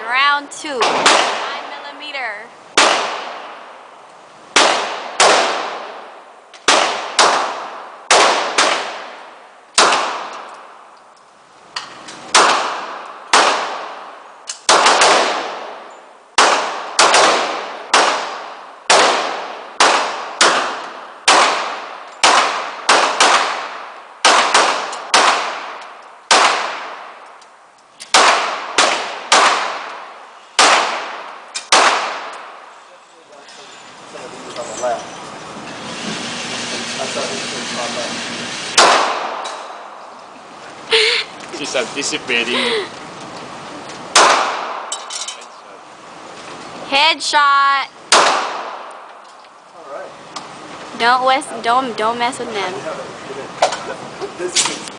round 2. 9mm. On the left. That's on the left. She's anticipating. Headshot. All right. Don't mess with them. This is